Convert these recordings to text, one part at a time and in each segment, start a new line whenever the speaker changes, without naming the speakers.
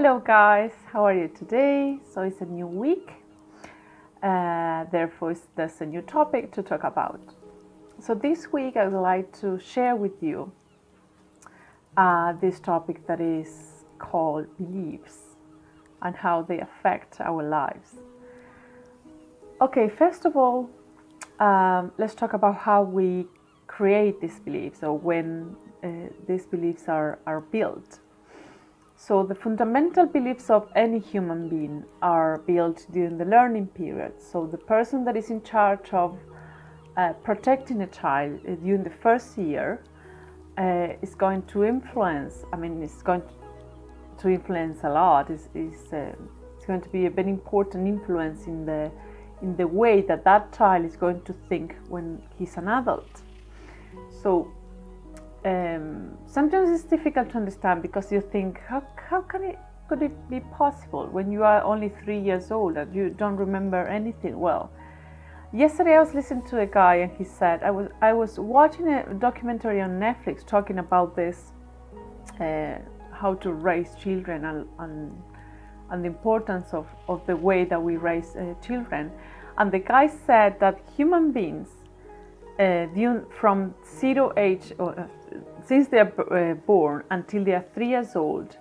Hello guys, how are you today? So it's a new week, therefore there's a new topic to talk about. So this week I would like to share with you this topic that is called beliefs and how they affect our lives. Okay, first of all, let's talk about how we create these beliefs or when these beliefs are built. So the fundamental beliefs of any human being are built during the learning period. So the person that is in charge of protecting a child during the first year is going to influence, it's going to influence a lot. It's going to be a very important influence in the way that child is going to think when he's an adult. So sometimes it's difficult to understand because you think, could it be possible when you are only 3 years old and you don't remember anything? Well, yesterday I was listening to a guy and he said, I was watching a documentary on Netflix talking about this, how to raise children and the importance of the way that we raise children. And the guy said that human beings from 0 age, since they are born until they are 3 years old,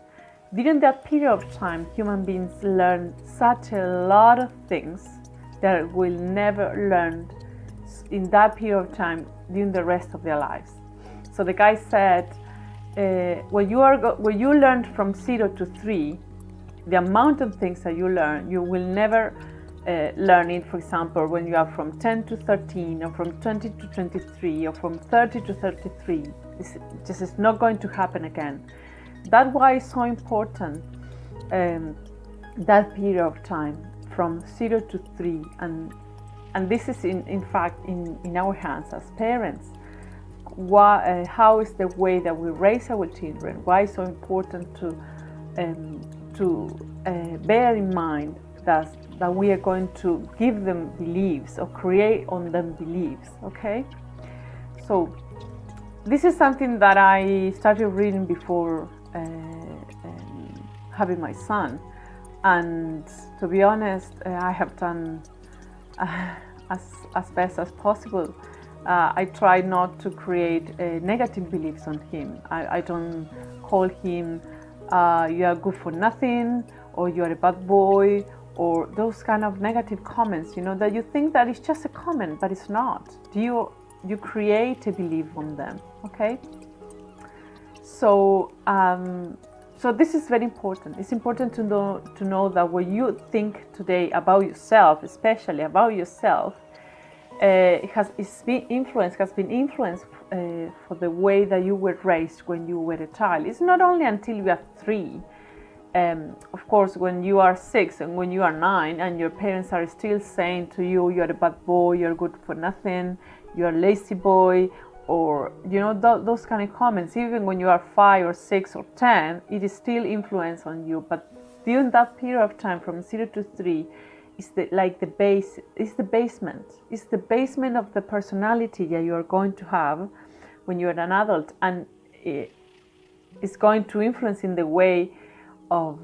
during that period of time, human beings learn such a lot of things that will never learn in that period of time during the rest of their lives. So the guy said, when you learned from 0 to 3, the amount of things that you learn, you will never learn it, for example, when you are from 10 to 13 or from 20 to 23 or from 30 to 33. This is not going to happen again. That's why it's so important, that period of time from 0 to 3, and this is in fact in our hands as parents. How is the way that we raise our children? Why it's so important to bear in mind that we are going to give them beliefs or create on them beliefs, okay? So this is something that I started reading before having my son, and to be honest, I have done as best as possible. I try not to create negative beliefs on him. I don't call him you are good for nothing, or you are a bad boy, or those kind of negative comments, that you think that it's just a comment, but it's not. You create a belief on them, okay? So this is very important. It's important to know that what you think today about yourself, especially about yourself, has been influenced for the way that you were raised when you were a child. It's not only until you are 3. Of course, when you are 6 and when you are 9 and your parents are still saying to you, you're a bad boy, you're good for nothing, you're a lazy boy, or those kind of comments, even when you are 5 or 6 or 10, it is still influence on you. But during that period of time from 0 to 3, it's the basement of the personality that you are going to have when you're an adult, and it's going to influence in the way of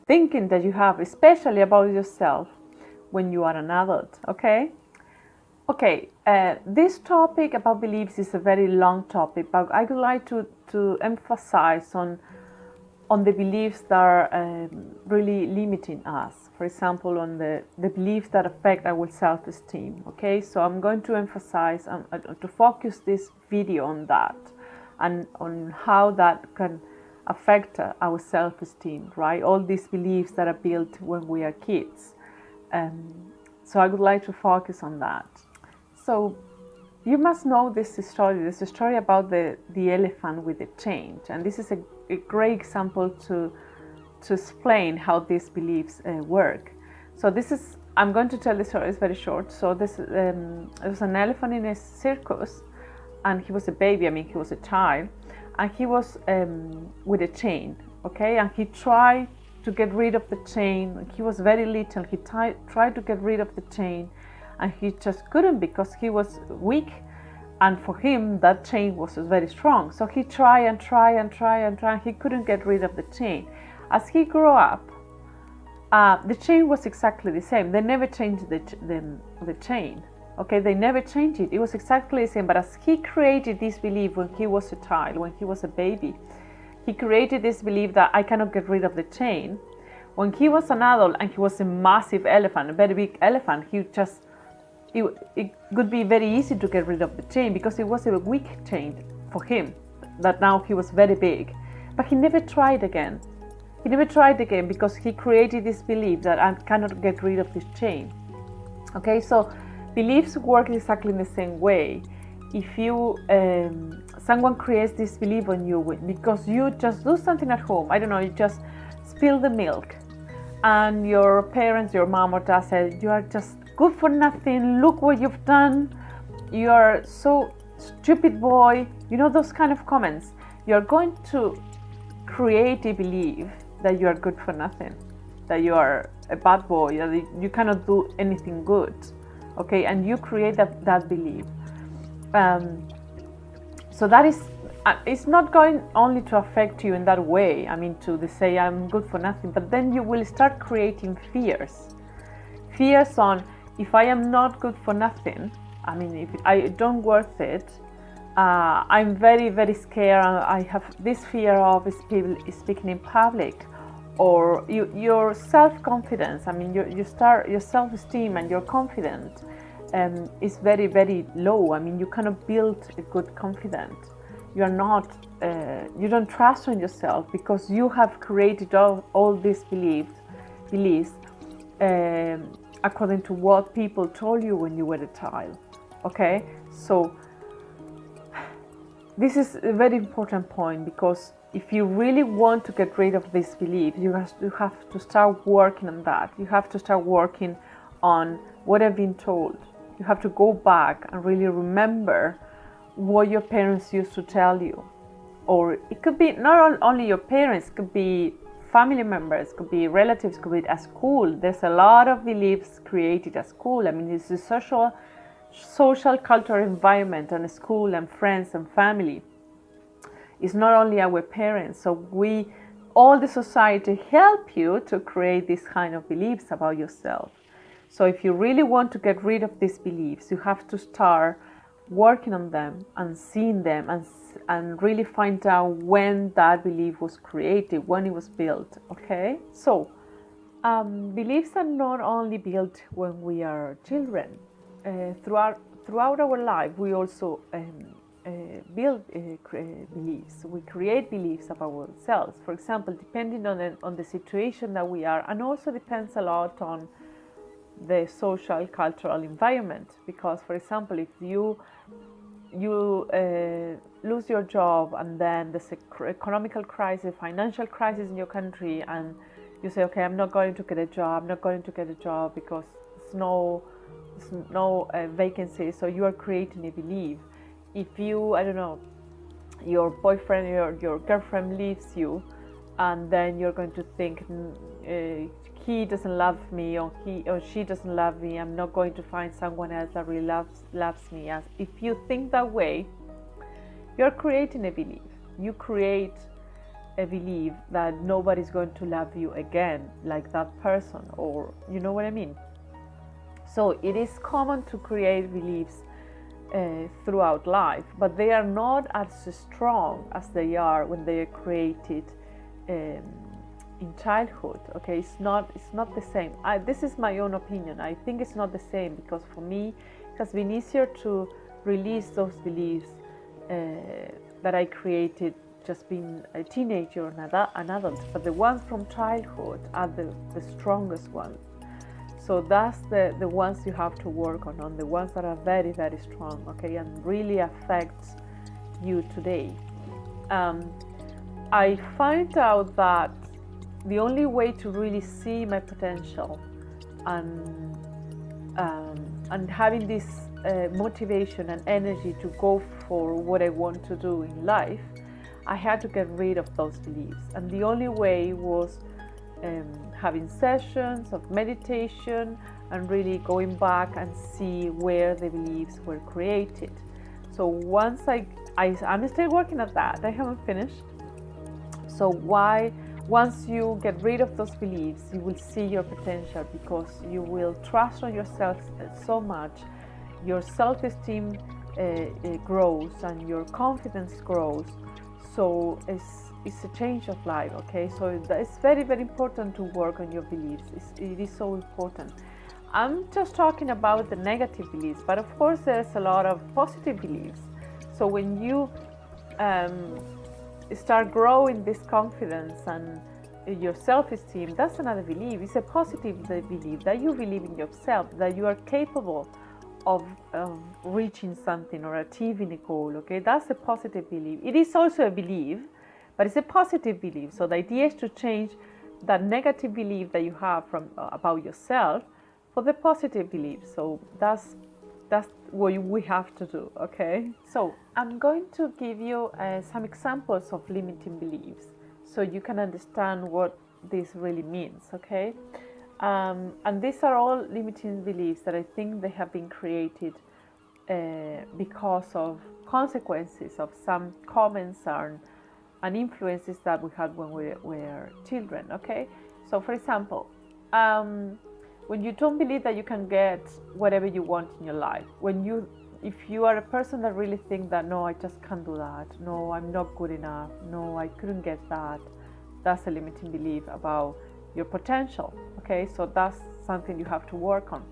thinking that you have, especially about yourself when you are an adult, okay? Okay, this topic about beliefs is a very long topic, but I would like to emphasize on the beliefs that are really limiting us. For example, on the beliefs that affect our self-esteem, okay? So I'm going to emphasize, to focus this video on that, and on how that can affect our self-esteem, right? All these beliefs that are built when we are kids. So I would like to focus on that. So you must know this story. This is a story about the elephant with the chain, and this is a great example to explain how these beliefs work. So I'm going to tell the story. It's very short. So there was an elephant in a circus, and he was a baby. He was a child. And he was with a chain, okay? And he tried to get rid of the chain. He was very little. He tried to get rid of the chain, and he just couldn't because he was weak. And for him, that chain was very strong. So he tried and tried and tried and tried. He couldn't get rid of the chain. As he grew up, the chain was exactly the same. They never changed the chain. Okay, they never changed it. It was exactly the same. But as he created this belief when he was a child, when he was a baby, he created this belief that I cannot get rid of the chain. When he was an adult and he was a massive elephant, a very big elephant, it would be very easy to get rid of the chain because it was a weak chain for him, that now he was very big. But he never tried again. He never tried again because he created this belief that I cannot get rid of this chain. Okay, so beliefs work exactly in the same way. If you someone creates this belief on you because you just do something at home, I don't know, you just spill the milk, and your parents, your mom or dad said, you are just good for nothing, look what you've done, you are so stupid boy, you know, those kind of comments. You're going to create a belief that you are good for nothing, that you are a bad boy, that you cannot do anything good. Okay, and you create that belief. So that is, it's not going only to affect you in that way. I mean, to say I'm good for nothing, but then you will start creating fears. Fears on, if I am not good for nothing, I mean, if I don't worth it, I'm very, very scared. I have this fear of speaking in public, or your self-confidence. I mean, your self-esteem and your confidence is very, very low. I mean, you cannot build a good confidence. You are not. You don't trust on yourself because you have created all these beliefs according to what people told you when you were a child. Okay, so this is a very important point, because if you really want to get rid of this belief, you have to start working on that. You have to start working on what I've been told. You have to go back and really remember what your parents used to tell you. Or it could be not only your parents, it could be family members, could be relatives, could be at school. There's a lot of beliefs created at school. I mean, it's a social cultural environment, and school and friends and family. It's not only our parents. So all the society help you to create this kind of beliefs about yourself. So if you really want to get rid of these beliefs, you have to start working on them and seeing them and really find out when that belief was created, when it was built. Okay, so beliefs are not only built when we are children. Throughout our life, we also build beliefs. We create beliefs about ourselves. For example, depending on the situation that we are, and also depends a lot on the social cultural environment. Because, for example, if you lose your job, and then there's an economical crisis, financial crisis in your country, and you say, okay, I'm not going to get a job because there's no vacancy. So you are creating a belief. If you, I don't know, your boyfriend or your girlfriend leaves you, and then you're going to think, he doesn't love me, or he or she doesn't love me, I'm not going to find someone else that really loves me. As if you think that way, you're creating a belief. You create a belief that nobody's going to love you again like that person, or you know what I mean. So it is common to create beliefs throughout life, but they are not as strong as they are when they are created in childhood. Okay, it's not the same. This is my own opinion. I think it's not the same, because for me it has been easier to release those beliefs that I created just being a teenager or an adult. But the ones from childhood are the strongest ones. So that's the ones you have to work on the ones that are very, very strong, okay, and really affect you today. I find out that the only way to really see my potential and having this motivation and energy to go for what I want to do in life, I had to get rid of those beliefs. And the only way was having sessions of meditation and really going back and see where the beliefs were created. So once I'm still working at that, I haven't finished. So why Once you get rid of those beliefs, you will see your potential, because you will trust on yourself so much. Your self-esteem grows and your confidence grows. So it's a change of life, okay? So it's very, very important to work on your beliefs. It is so important. I'm just talking about the negative beliefs, but of course there's a lot of positive beliefs. So when you start growing this confidence and your self-esteem, that's another belief. It's a positive belief that you believe in yourself, that you are capable of reaching something or achieving a goal, okay? That's a positive belief. It is also a belief, but it's a positive belief. So the idea is to change that negative belief that you have about yourself for the positive belief. So that's what we have to do, okay? So I'm going to give you some examples of limiting beliefs so you can understand what this really means, okay? And these are all limiting beliefs that I think they have been created because of consequences of some comments and influences that we had when we were children, okay? So for example, when you don't believe that you can get whatever you want in your life, if you are a person that really thinks that, no, I just can't do that, no, I'm not good enough, no, I couldn't get that, that's a limiting belief about your potential, okay? So that's something you have to work on.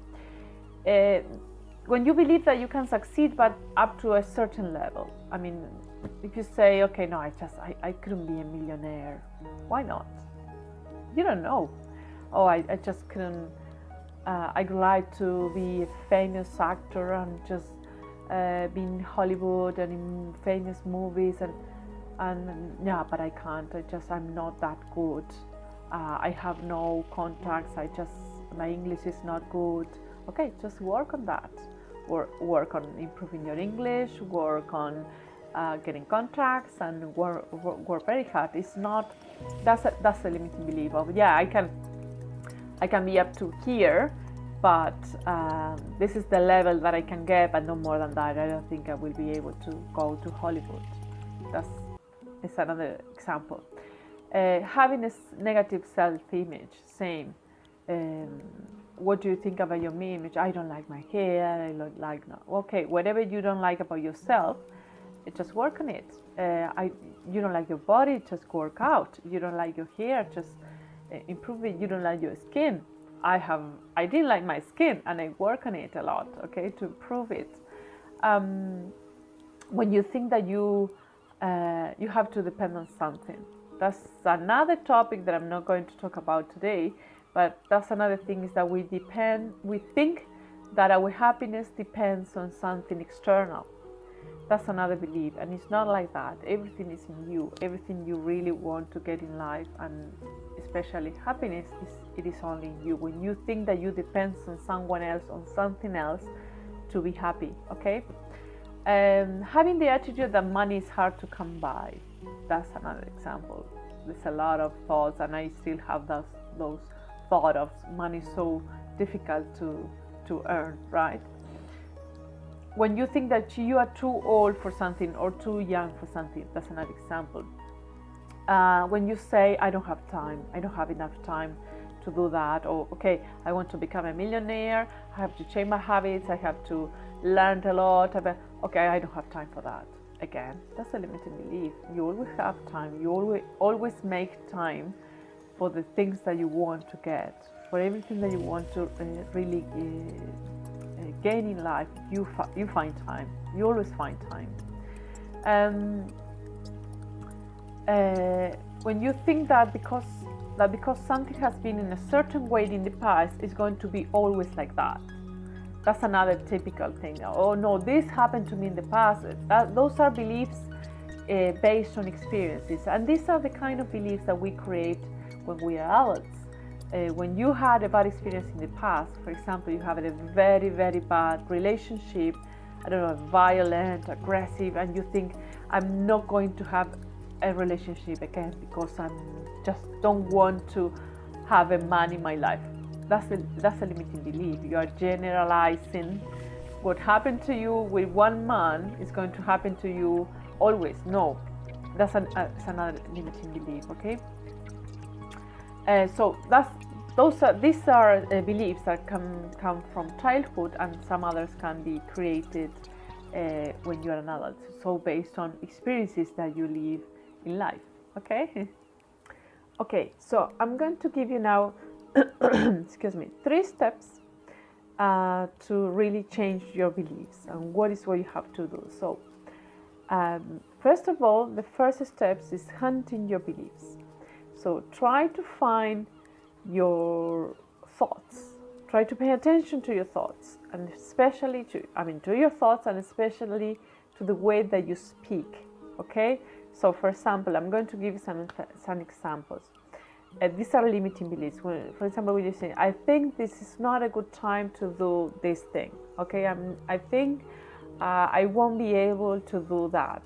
When you believe that you can succeed, but up to a certain level, I mean, if you say, okay, no, I couldn't be a millionaire, why not? You don't know. Oh, I just couldn't. I'd like to be a famous actor and just be in Hollywood and in famous movies, and yeah, but I can't. I'm not that good. I have no contacts. My English is not good. Okay, just work on that. Work on improving your English. Work on getting contacts, and work very hard. It's not. That's a limiting belief of, yeah, I can be up to here, but this is the level that I can get, but no more than that. I don't think I will be able to go to Hollywood. It's another example. Having a negative self-image, same. What do you think about your image? I don't like my hair. I don't like no. Okay, whatever you don't like about yourself, just work on it. You don't like your body, just work out. You don't like your hair, just improve it. You don't like your skin. I didn't like my skin, and I work on it a lot, okay, to improve it. When you think that you have to depend on something, that's another topic that I'm not going to talk about today. But that's another thing, is that we think that our happiness depends on something external. That's another belief, and it's not like that. Everything is in you. Everything you really want to get in life, and especially happiness, it is only in you. When you think that you depend on someone else, on something else, to be happy, okay? Having the attitude that money is hard to come by, that's another example. There's a lot of thoughts, and I still have those thought of money so difficult to earn, right? When you think that you are too old for something or too young for something, that's another example. When you say, I don't have time, I don't have enough time to do that, or okay, I want to become a millionaire, I have to change my habits, I have to learn a lot, okay, I don't have time for that. Again, that's a limiting belief. You always have time. You always make time for the things that you want to get, for everything that you want to really gain in life. You find time. You always find time. When you think that because something has been in a certain way in the past, it's going to be always like that. That's another typical thing. Oh no, this happened to me in the past. Those are beliefs based on experiences, and these are the kind of beliefs that we create when we are adults. When you had a bad experience in the past, for example, you have a very, very bad relationship, I don't know, violent, aggressive, and you think, I'm not going to have a relationship again because I just don't want to have a man in my life. That's a limiting belief. You are generalizing what happened to you with one man is going to happen to you always. No, that's another limiting belief, okay? These are beliefs that come from childhood, and some others can be created when you're an adult. So based on experiences that you live in life. Okay. Okay. So I'm going to give you now, excuse me, 3 steps to really change your beliefs, and what you have to do. So first of all, the first step is hunting your beliefs. So try to find your thoughts. Try to pay attention to your thoughts, and especially to your thoughts, and especially to the way that you speak. Okay. So for example, I'm going to give you some examples. These are limiting beliefs. For example, when you say, I think this is not a good time to do this thing. Okay. I think I won't be able to do that.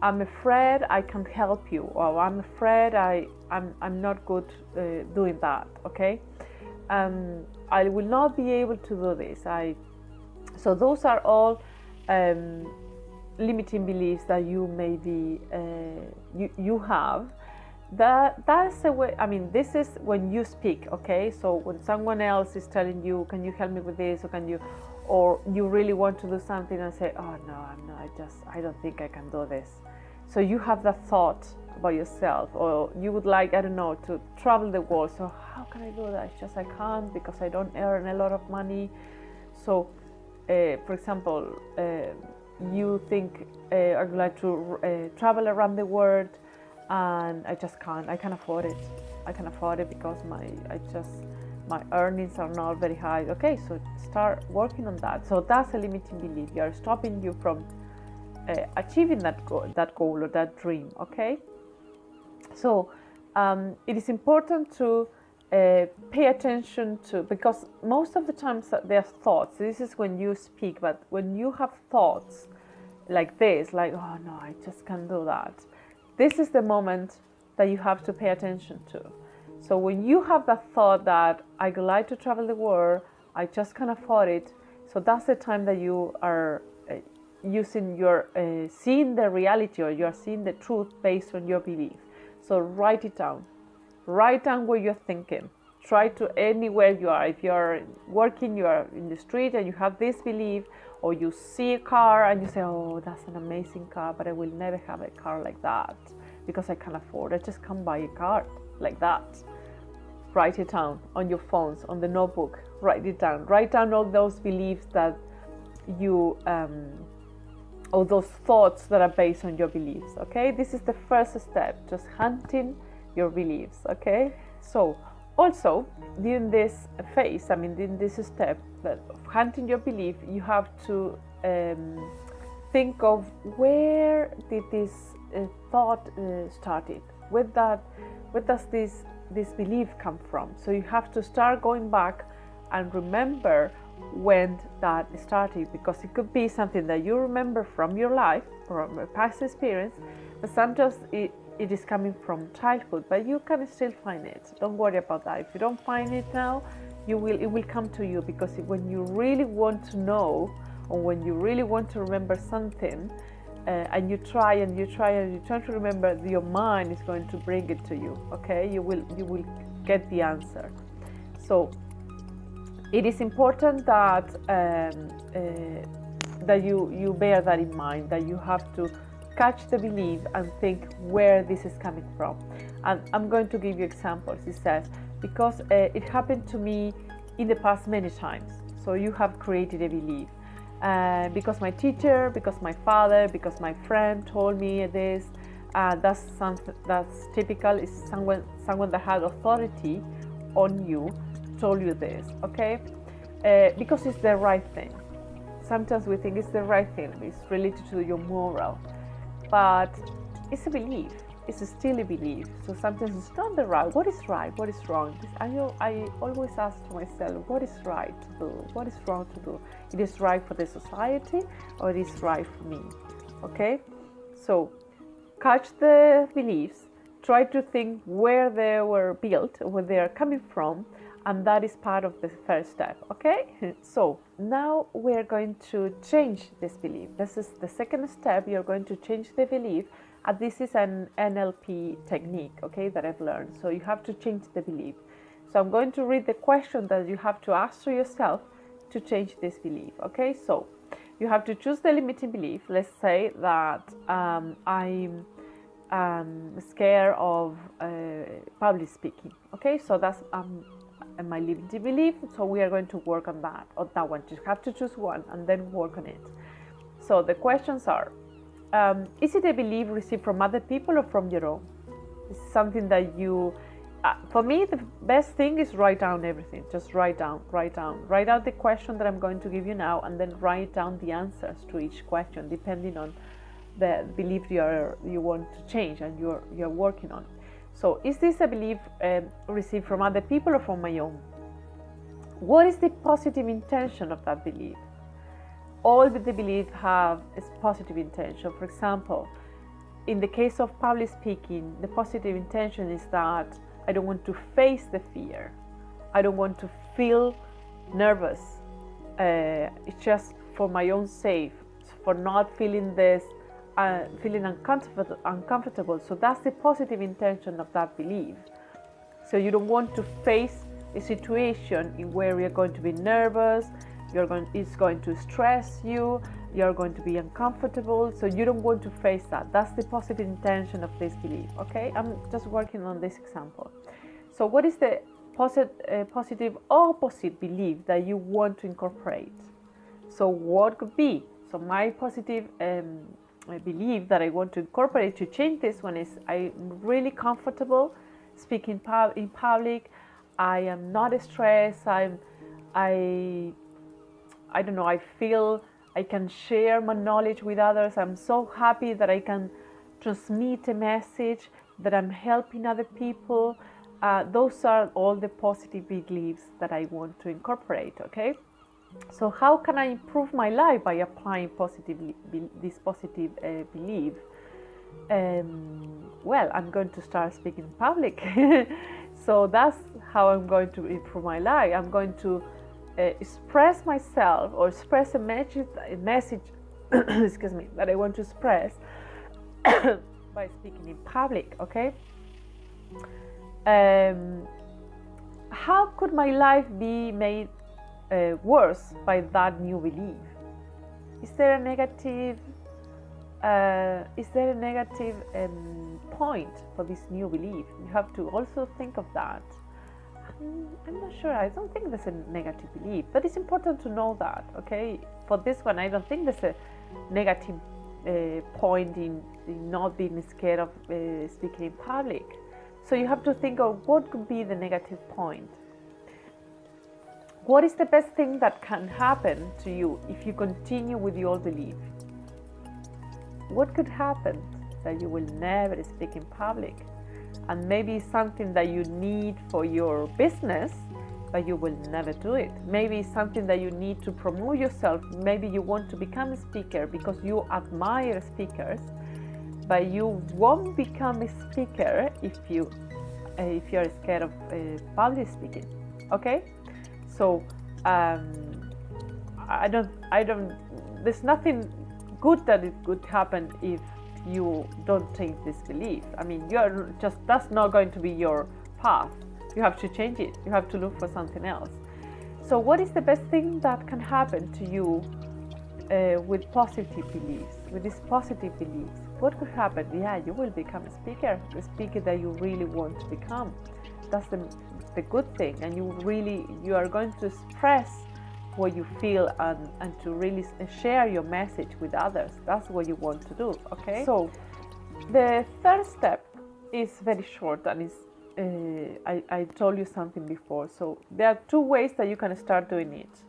I'm afraid I can't help you, or I'm afraid I'm not good doing that. Okay. I will not be able to do this. So those are all limiting beliefs that you maybe you have. That's the way. This is when you speak. Okay. So when someone else is telling you, can you help me with this, or you really want to do something and say, oh no, I'm not, I don't think I can do this. So you have that thought about yourself, or you would like, I don't know, to travel the world. So how can I do that? It's just I can't, because I don't earn a lot of money. So for example, you think I would like to travel around the world, and I just can't. I can't afford it. I can afford it because my earnings are not very high. Okay, so start working on that. So that's a limiting belief. You are stopping you from achieving that goal or that dream. Okay, so it is important to pay attention to, because most of the times there are thoughts. This is when you speak, but when you have thoughts like this, like, oh no, I just can't do that, this is the moment that you have to pay attention to. So when you have that thought that I would like to travel the world, I just can't afford it, so that's the time that you are using your seeing the reality, or you're seeing the truth based on your belief. So write it down. Write down what you're thinking. Try to, anywhere you are, if you're working, you are in the street and you have this belief, or you see a car and you say, oh, that's an amazing car, but I will never have a car like that because I can't afford it. I just can't buy a car like that. Write it down on your phones, on the notebook. Write it down. Write down all those beliefs that you or those thoughts that are based on your beliefs. Okay, this is the first step, just hunting your beliefs. Okay, so also during this phase, in this step of hunting your belief, you have to think of where did this thought started. Where does this belief come from? So you have to start going back and remember when that started, because it could be something that you remember from your life, from a past experience, but sometimes it is coming from childhood, but you can still find it. Don't worry about that. If you don't find it now, it will come to you, because when you really want to know, or when you really want to remember something, and you try to remember, your mind is going to bring it to you. Okay, you will get the answer. So it is important that that you bear that in mind, that you have to catch the belief and think where this is coming from. And I'm going to give you examples. It says, because it happened to me in the past many times. So you have created a belief. Because my teacher, because my father, because my friend told me this. That's something that's typical. Is someone that had authority on you told you this. Okay, because it's the right thing. Sometimes we think it's the right thing. It's related to your moral, but it's a belief. It's still a belief. So sometimes it's not the right. What is right? What is wrong? I always ask myself, what is right to do? What is wrong to do? It is right for the society, or it is right for me? Okay? So catch the beliefs. Try to think where they were built, where they are coming from, And that is part of the first step, okay? So now we're going to change this belief. This is the second step. You're going to change the belief. And this is an NLP technique, okay, that I've learned. So you have to change the belief. So I'm going to read the question that you have to ask to yourself to change this belief, okay? So you have to choose the limiting belief. Let's say that I'm scared of public speaking, okay? So that's my limiting belief. So we are going to work on that one. You have to choose one and then work on it. So the questions are, is it a belief received from other people or from your own? This is something that you, for me, the best thing is write down everything. Just write out the question that I'm going to give you now, and then write down the answers to each question, depending on the belief you want to change and you're working on. So is this a belief received from other people or from my own? What is the positive intention of that belief? All the beliefs have a positive intention. For example, in the case of public speaking, the positive intention is that I don't want to face the fear. I don't want to feel nervous. It's just for my own sake, for not feeling this, feeling uncomfortable. So that's the positive intention of that belief. So you don't want to face a situation in where you're going to be nervous, it's going to stress you, you're going to be uncomfortable. So you don't want to face that. That's the positive intention of this belief, okay? I'm just working on this example. So what is the positive opposite belief that you want to incorporate? So what could be? So my positive belief that I want to incorporate to change this one is I'm really comfortable speaking in public. I am not stressed. I don't know, I feel I can share my knowledge with others. I'm so happy that I can transmit a message, that I'm helping other people. Those are all the positive beliefs that I want to incorporate, okay? So how can I improve my life by applying this positive belief? Well, I'm going to start speaking in public. So that's how I'm going to improve my life. I'm going to express myself or express a message excuse me, that I want to express by speaking in public, okay? How could my life be made worse by that new belief? Is there a negative point for this new belief? You have to also think of that. I'm not sure. I don't think there's a negative belief, but it's important to know that, okay? For this one, I don't think there's a negative point in not being scared of speaking in public. So you have to think of what could be the negative point. What is the best thing that can happen to you if you continue with your belief? What could happen? That you will never speak in public. And maybe something that you need for your business, but you will never do it. Maybe something that you need to promote yourself. Maybe you want to become a speaker because you admire speakers, but you won't become a speaker if you're scared of public speaking. Okay, so I don't. There's nothing good that it could happen if you don't take this belief. I mean, that's not going to be your path. You have to change it. You have to look for something else. So what is the best thing that can happen to you with positive beliefs, with these positive beliefs? What could happen? Yeah, you will become a speaker that you really want to become. That's the good thing. And you are going to express what you feel and to really share your message with others. That's what you want to do, okay? So the third step is very short and is I told you something before. So there are two ways that you can start doing it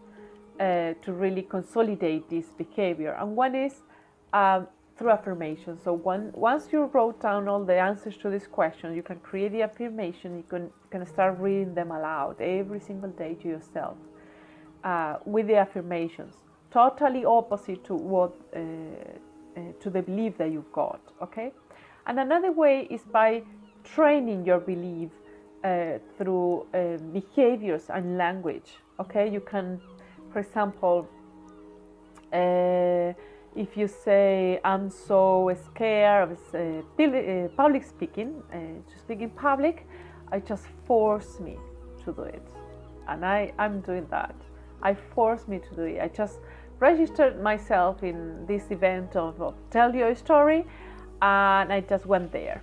to really consolidate this behavior. And one is through affirmation. So once you wrote down all the answers to this question, you can create the affirmation. You can start reading them aloud every single day to yourself. With the affirmations, totally opposite to what to the belief that you've got, okay? And another way is by training your belief through behaviors and language. Okay, you can, for example, if you say, I'm so scared of public speaking, to speak in public, I just force me to do it. And I'm doing that. I force me to do it. I just registered myself in this event of tell your story, and I just went there.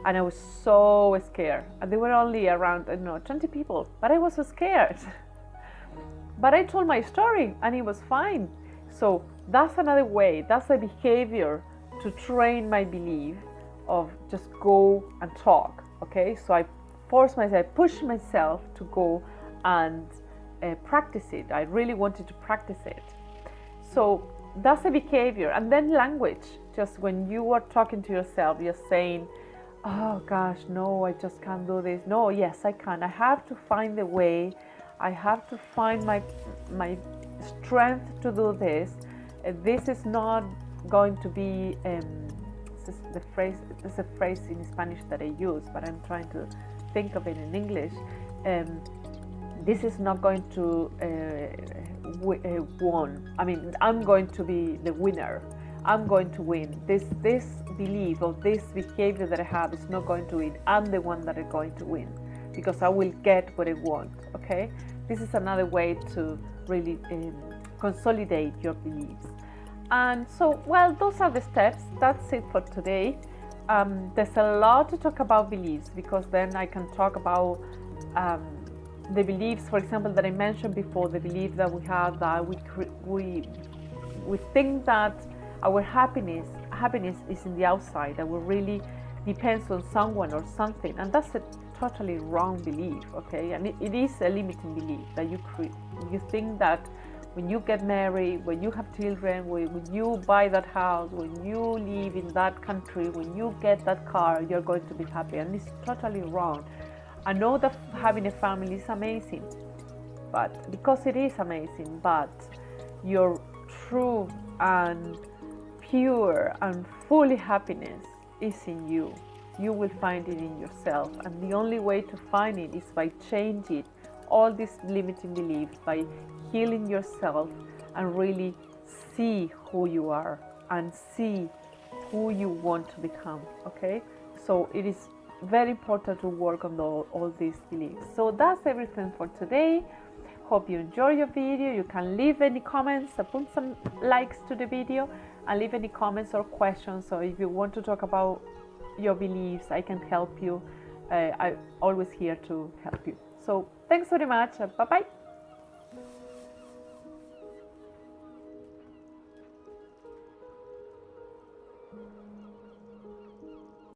And I was so scared. And there were only around, 20 people, but I was so scared. But I told my story and it was fine. So that's another way, that's a behavior to train my belief of just go and talk. Okay, so I force myself, I push myself to go and practice it. I really wanted to practice it. So that's a behavior. And then language, just when you are talking to yourself, you're saying, oh gosh, no, I just can't do this. No, yes, I can. I have to find a way. I have to find my strength to do this. This is not going to be this is a phrase in Spanish that I use, but I'm trying to think of it in English. This is not going to win. I mean, I'm going to be the winner. I'm going to win. This belief or this behavior that I have is not going to win. I'm the one that is going to win because I will get what I want. Okay, this is another way to really consolidate your beliefs. And so, well, those are the steps. That's it for today. There's a lot to talk about beliefs, because then I can talk about the beliefs, for example, that I mentioned before, the belief that we have that we think that our happiness is in the outside, that we really depends on someone or something, and that's a totally wrong belief. Okay, and it is a limiting belief that you think that when you get married, when you have children, when you buy that house, when you live in that country, when you get that car, you're going to be happy, and it's totally wrong. I know that having a family is amazing, but because it is amazing, but your true and pure and fully happiness is in you. You will find it in yourself, and the only way to find it is by changing all these limiting beliefs, by healing yourself and really see who you are and see who you want to become. Okay, so it is very important to work on all these beliefs. So that's everything for today. Hope you enjoy your video. You can leave any comments, put some likes to the video, and leave any comments or questions. So if you want to talk about your beliefs, I can help you. I'm always here to help you. So thanks very much. Bye bye.